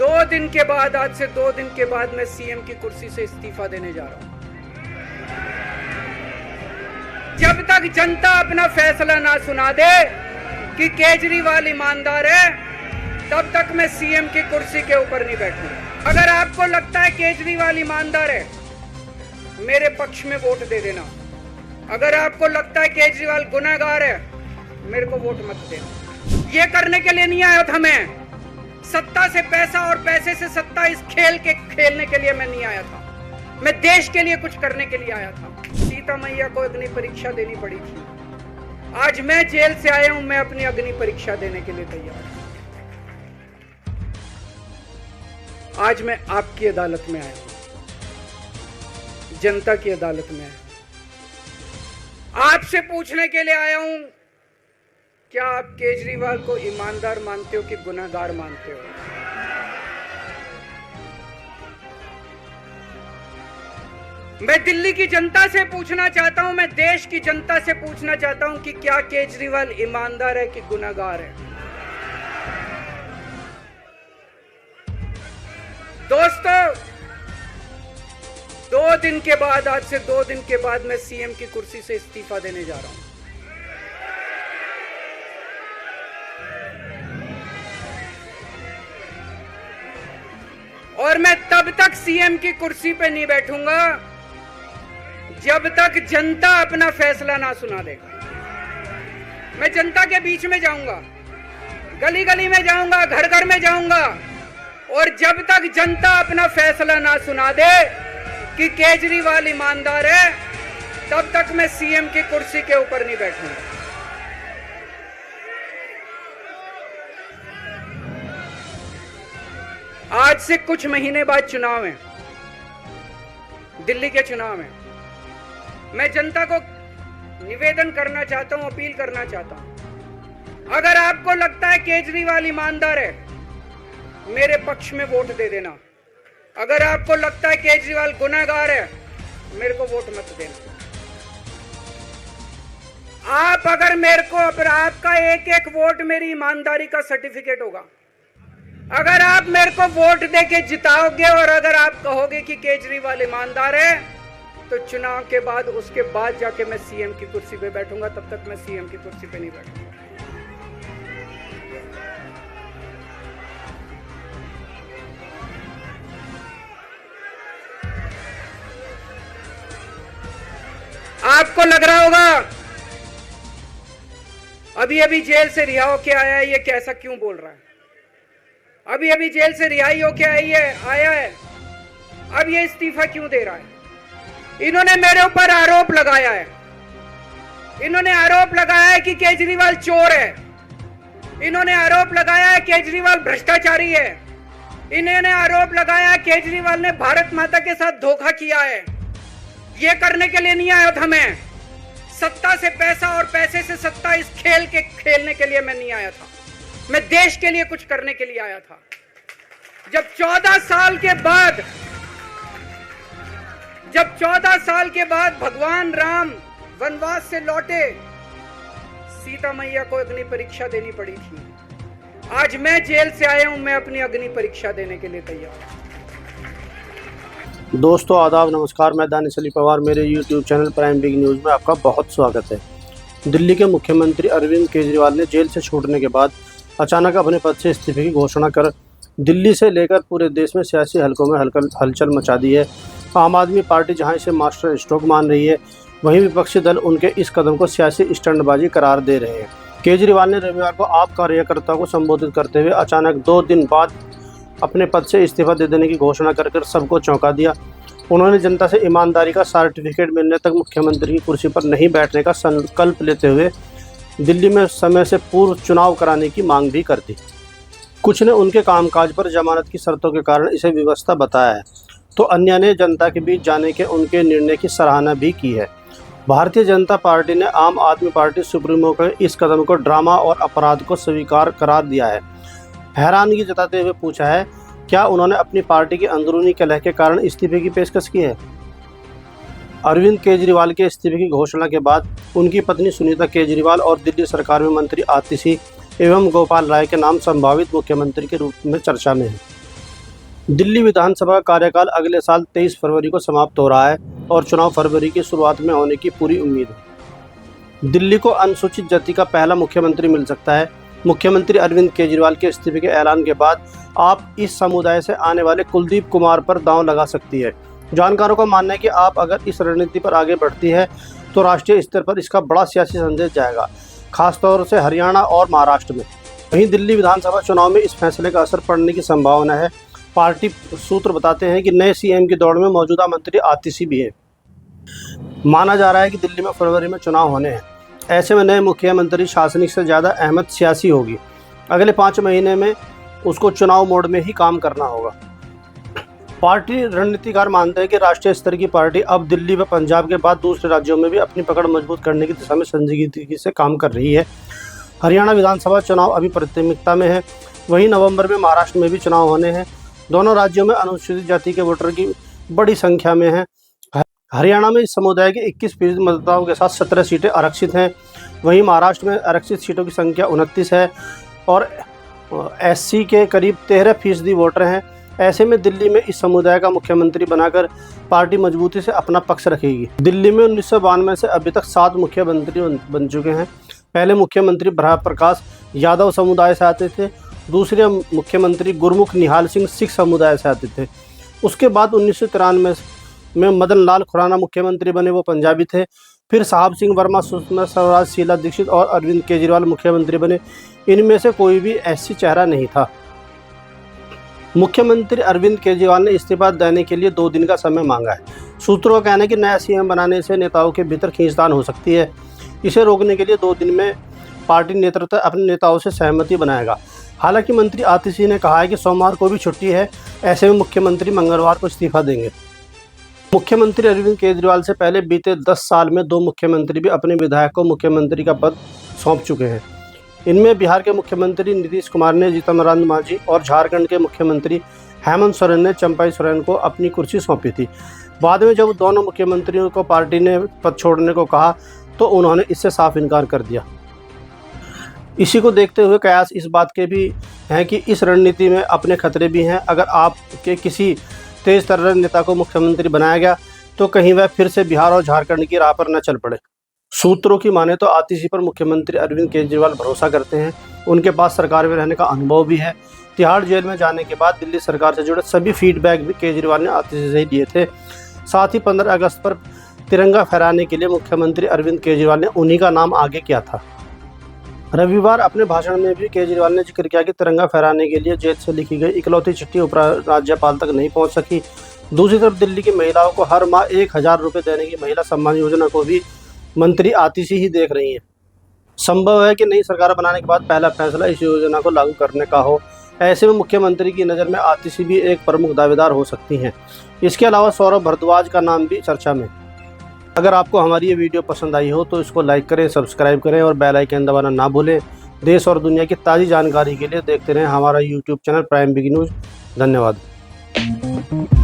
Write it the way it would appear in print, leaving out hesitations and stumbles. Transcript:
2 दिन के बाद, आज से 2 दिन के बाद मैं सीएम की कुर्सी से इस्तीफा देने जा रहा हूं। जब तक जनता अपना फैसला ना सुना दे कि केजरीवाल ईमानदार है, तब तक मैं सीएम की कुर्सी के ऊपर नहीं बैठूंगा। अगर आपको लगता है केजरीवाल ईमानदार है, मेरे पक्ष में वोट दे देना। अगर आपको लगता है केजरीवाल गुनहगार है, मेरे को वोट मत देना। ये करने के लिए नहीं आया था मैं, सत्ता से पैसा और पैसे से सत्ता, इस खेल के खेलने के लिए मैं नहीं आया था। मैं देश के लिए कुछ करने के लिए आया था। सीता मैया को अग्नि परीक्षा देनी पड़ी थी, आज मैं जेल से आया हूं, मैं अपनी अग्नि परीक्षा देने के लिए तैयार हूं। आज मैं आपकी अदालत में आया हूं, जनता की अदालत में आया हूं। आपसे पूछने के लिए आया हूं, क्या आप केजरीवाल को ईमानदार मानते हो कि गुनहगार मानते हो? मैं दिल्ली की जनता से पूछना चाहता हूं, मैं देश की जनता से पूछना चाहता हूं कि क्या केजरीवाल ईमानदार है कि गुनहगार है? दोस्तों, 2 दिन के बाद, आज से 2 दिन के बाद मैं सीएम की कुर्सी से इस्तीफा देने जा रहा हूं। और मैं तब तक सीएम की कुर्सी पे नहीं बैठूंगा जब तक जनता अपना फैसला ना सुना देगा। मैं जनता के बीच में जाऊंगा, गली गली में जाऊंगा, घर घर में जाऊंगा, और जब तक जनता अपना फैसला ना सुना दे कि केजरीवाल ईमानदार है, तब तक मैं सीएम की कुर्सी के ऊपर नहीं बैठूंगा। आज से कुछ महीने बाद चुनाव है, दिल्ली के चुनाव है। मैं जनता को निवेदन करना चाहता हूं, अपील करना चाहता हूं, अगर आपको लगता है केजरीवाल ईमानदार है, मेरे पक्ष में वोट दे देना। अगर आपको लगता है केजरीवाल गुनहगार है, मेरे को वोट मत देना। आप अगर मेरे को, आपका एक एक वोट मेरी ईमानदारी का सर्टिफिकेट होगा। अगर आप मेरे को वोट देके जिताओगे और अगर आप कहोगे कि केजरीवाल ईमानदार है, तो चुनाव के बाद, उसके बाद जाके मैं सीएम की कुर्सी पे बैठूंगा। तब तक मैं सीएम की कुर्सी पे नहीं बैठूंगा। आपको लग रहा होगा अभी अभी जेल से रिहा होके आया है, ये कैसा क्यों बोल रहा है? अभी अभी जेल से रिहाई होके आया है, अब ये इस्तीफा क्यों दे रहा है? इन्होंने मेरे ऊपर आरोप लगाया है, इन्होंने आरोप लगाया है कि केजरीवाल चोर है, इन्होंने आरोप लगाया है केजरीवाल भ्रष्टाचारी है, इन्होंने आरोप लगाया है केजरीवाल ने भारत माता के साथ धोखा किया है। ये करने के लिए नहीं आया था मैं, सत्ता से पैसा और पैसे से सत्ता, इस खेल के खेलने के लिए मैं नहीं आया था। मैं देश के लिए कुछ करने के लिए आया था। जब 14 साल के बाद भगवान राम वनवास से लौटे, सीता मैया को अग्नि परीक्षा देनी पड़ी थी। आज मैं जेल से आया हूं, मैं अपनी अग्नि परीक्षा देने के लिए तैयार हूं। दोस्तों आदाब, नमस्कार। मैं दानिश अली पवार, मेरे YouTube channel prime big news में आपका बहुत स्वागत है। दिल्ली के मुख्यमंत्री अरविंद केजरीवाल ने जेल से छूटने के बाद अचानक अपने पद से इस्तीफे की घोषणा कर दिल्ली से लेकर पूरे देश में सियासी हलकों में हलचल मचा दी है। आम आदमी पार्टी जहां इसे मास्टर स्ट्रोक मान रही है, वहीं विपक्षी दल उनके इस कदम को सियासी स्टंटबाजी करार दे रहे हैं। केजरीवाल ने रविवार को आप कार्यकर्ताओं को संबोधित करते हुए अचानक 2 दिन बाद अपने पद से इस्तीफा दे देने की घोषणा कर सबको चौंका दिया। उन्होंने जनता से ईमानदारी का सर्टिफिकेट मिलने तक मुख्यमंत्री की कुर्सी पर नहीं बैठने का संकल्प लेते हुए दिल्ली में समय से पूर्व चुनाव कराने की मांग भी कर दी। कुछ ने उनके कामकाज पर जमानत की शर्तों के कारण इसे व्यवस्था बताया है, तो अन्य ने जनता के बीच जाने के उनके निर्णय की सराहना भी की है। भारतीय जनता पार्टी ने आम आदमी पार्टी सुप्रीमो के इस कदम को ड्रामा और अपराध को स्वीकार करार दिया है। हैरानगी जताते हुए पूछा है, क्या उन्होंने अपनी पार्टी की अंदरूनी कलह के कारण इस्तीफे की पेशकश की है? अरविंद केजरीवाल के इस्तीफे की घोषणा के बाद उनकी पत्नी सुनीता केजरीवाल और दिल्ली सरकार में मंत्री आतिशी एवं गोपाल राय के नाम संभावित मुख्यमंत्री के रूप में चर्चा में है। दिल्ली विधानसभा का कार्यकाल अगले साल 23 फरवरी को समाप्त हो रहा है और चुनाव फरवरी की शुरुआत में होने की पूरी उम्मीद है। दिल्ली को अनुसूचित जाति का पहला मुख्यमंत्री मिल सकता है। मुख्यमंत्री अरविंद केजरीवाल के इस्तीफे के ऐलान के बाद आप इस समुदाय से आने वाले कुलदीप कुमार पर दांव लगा सकती है। जानकारों का मानना है कि आप अगर इस रणनीति पर आगे बढ़ती है तो राष्ट्रीय स्तर पर इसका बड़ा सियासी संदेश जाएगा, खासतौर से हरियाणा और महाराष्ट्र में। वहीं दिल्ली विधानसभा चुनाव में इस फैसले का असर पड़ने की संभावना है। पार्टी सूत्र बताते हैं कि नए सीएम की दौड़ में मौजूदा मंत्री आतिशी भी हैं। माना जा रहा है कि दिल्ली में फरवरी में चुनाव होने हैं। ऐसे में नए मुख्यमंत्री शासनिक से ज़्यादा अहमियत सियासी होगी। अगले 5 महीने में उसको चुनाव मोड में ही काम करना होगा। पार्टी रणनीतिकार मानते हैं कि राष्ट्रीय स्तर की पार्टी अब दिल्ली व पंजाब के बाद दूसरे राज्यों में भी अपनी पकड़ मजबूत करने की दिशा में संजीदगी से काम कर रही है। हरियाणा विधानसभा चुनाव अभी प्राथमिकता में है। वहीं नवंबर में महाराष्ट्र में भी चुनाव होने हैं। दोनों राज्यों में अनुसूचित जाति के वोटर की बड़ी संख्या में है। हरियाणा में इस समुदाय के 21% मतदाताओं के साथ 17 सीटें आरक्षित हैं। वहीं महाराष्ट्र में आरक्षित सीटों की संख्या 29 है और एससी के करीब 13% वोटर हैं। ऐसे में दिल्ली में इस समुदाय का मुख्यमंत्री बनाकर पार्टी मजबूती से अपना पक्ष रखेगी। दिल्ली में 1992 से अभी तक 7 मुख्यमंत्री बन चुके हैं। पहले मुख्यमंत्री प्रकाश यादव समुदाय से आते थे। दूसरे मुख्यमंत्री गुरमुख निहाल सिंह सिख समुदाय से आते थे। उसके बाद 1993 में मदन लाल खुराना मुख्यमंत्री बने, वो पंजाबी थे। फिर साहब सिंह वर्मा, सुषमा स्वराज, शीला दीक्षित और अरविंद केजरीवाल मुख्यमंत्री बने। इनमें से कोई भी ऐसी चेहरा नहीं था। मुख्यमंत्री अरविंद केजरीवाल ने इस्तीफा देने के लिए 2 दिन का समय मांगा है। सूत्रों का कहना है कि नया सीएम बनाने से नेताओं के भीतर खींचतान हो सकती है। इसे रोकने के लिए 2 दिन में पार्टी नेतृत्व अपने नेताओं से सहमति बनाएगा। हालांकि मंत्री आतिशी ने कहा है कि सोमवार को भी छुट्टी है। ऐसे में मुख्यमंत्री मंगलवार को इस्तीफा देंगे। मुख्यमंत्री अरविंद केजरीवाल से पहले बीते 10 साल में 2 मुख्यमंत्री भी अपने विधायक को मुख्यमंत्री का पद सौंप चुके हैं। इनमें बिहार के मुख्यमंत्री नीतीश कुमार ने जीतन मांझी और झारखंड के मुख्यमंत्री हेमंत सोरेन ने चंपाई सोरेन को अपनी कुर्सी सौंपी थी। बाद में जब दोनों मुख्यमंत्रियों को पार्टी ने पद छोड़ने को कहा तो उन्होंने इससे साफ इनकार कर दिया। इसी को देखते हुए कयास इस बात के भी हैं कि इस रणनीति में अपने खतरे भी हैं। अगर आपके किसी तेज तर्रार नेता को मुख्यमंत्री बनाया गया तो कहीं वह फिर से बिहार और झारखंड की राह पर न चल पड़े। सूत्रों की माने तो आतिशी पर मुख्यमंत्री अरविंद केजरीवाल भरोसा करते हैं। उनके पास सरकार में रहने का अनुभव भी है। तिहाड़ जेल में जाने के बाद दिल्ली सरकार से जुड़े सभी फीडबैक भी केजरीवाल ने आतिशी से ही दिए थे। साथ ही 15 अगस्त पर तिरंगा फहराने के लिए मुख्यमंत्री अरविंद केजरीवाल ने उन्हीं का नाम आगे किया था। रविवार अपने भाषण में भी केजरीवाल ने जिक्र किया कि तिरंगा फहराने के लिए जेल से लिखी गई इकलौती चिट्ठी उपराज्यपाल तक नहीं पहुंच सकी। दूसरी तरफ दिल्ली की महिलाओं को हर माह 1000 रुपये देने की महिला सम्मान योजना को भी मंत्री आतिशी ही देख रही हैं। संभव है कि नई सरकार बनाने के बाद पहला फैसला इस योजना को लागू करने का हो। ऐसे में मुख्यमंत्री की नज़र में आतिशी भी एक प्रमुख दावेदार हो सकती हैं। इसके अलावा सौरभ भारद्वाज का नाम भी चर्चा में। अगर आपको हमारी ये वीडियो पसंद आई हो तो इसको लाइक करें, सब्सक्राइब करें और बेल आइकन दबाना ना भूलें। देश और दुनिया की ताज़ी जानकारी के लिए देखते रहें हमारा YouTube channel prime big news. धन्यवाद।